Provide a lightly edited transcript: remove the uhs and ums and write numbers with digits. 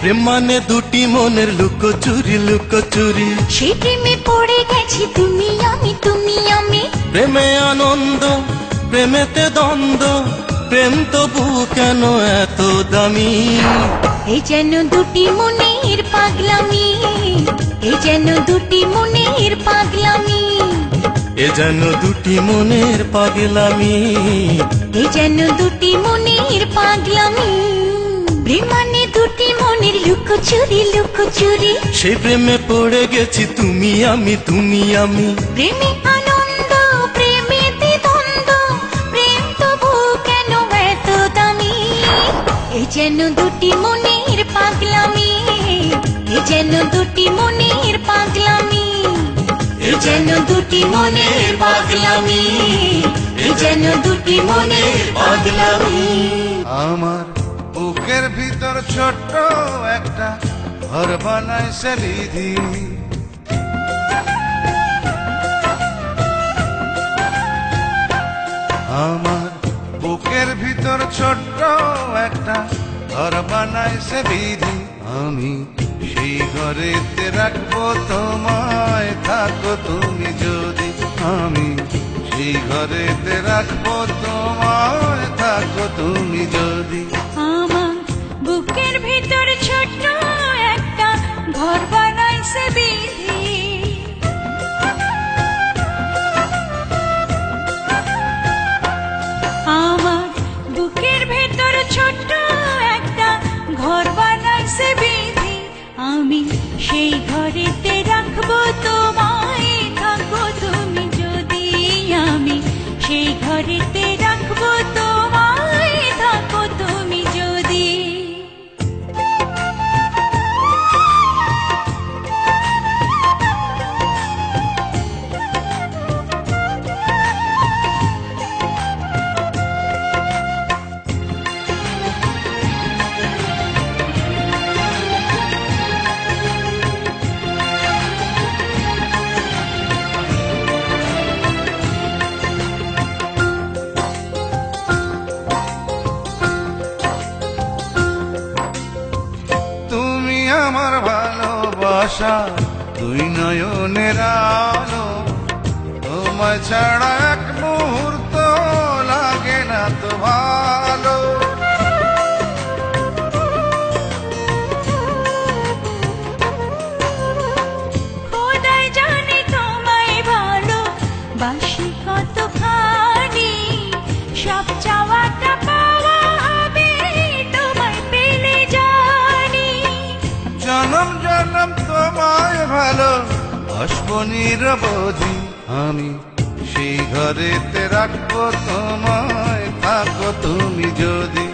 প্রেম মানে দুটি মনের লুকোচুরি লুকোচুরি, সেই প্রেমে পড়ে গেছি তুমি আমি তুমি আমি। প্রেমে আনন্দ প্রেমেতে দ্বন্দ্ব, প্রেম তবু কেন এত দামি? এই যেন দুটি মনের পাগলামি, এই যেন দুটি মনের পাগলামি, এ যেন দুটি মনের পাগলামি, এই যেন দুটি মনের পাগলামি। প্রেম মানে দুটি মনের লুকোচুরি লুকোচুরি, সেই প্রেমে পড়ে গেছি তুমি আমি তুমি আমি। প্রেমে আনন্দ প্রেমেতে দ্বন্দ্ব, প্রেম তবু কেন এত দামি? এই যেন দুটি মনের পাগলামি, এই যেন দুটি মনের পাগলামি, এই যেন দুটি মনের পাগলামি, এই যেন দুটি মনের পাগলামি। আমার বুকের ভিতর ছোট্ট একটা ঘর বানাইছে বিধি, আমার বুকের ভিতর ছোট্ট একটা ঘর বানাইছে বিধি। আমি সেই ঘরেতে রাখবো তোমায়, থাকো তুমি যদি। আমি সেই ঘরেতে রাখবো তোমায়, থাকো তুমি যদি। আমার বুকের ভিতর ছোট্ট একটা ঘর বানাইছে বিধি, আমার বুকের ভিতর ছোট্ট একটা ঘর বানাইছে বিধি। আমি সেই ঘরেতে রাখবো তোমায়, থাকো তুমি যদি। আমি সেই ঘরেতে রাখবো তোমায়, থাকো তুমি যদি। আমার ভালোবাসা তুই নয়নের আলো, তোমায় ছাড়া এক মুহূর্ত লাগে না তো ভালো। খোদাই জানে তোমায় ভালো বাসি কতখানি, সব চাওয়াটা পাওয়া হবে তোমায় পেলে জানি। জনম জনম তোমায় ভালো বাসবো নিরবধি। আমি সেই ঘরেতে রাখবো তোমায়, থাকো তুমি যদি।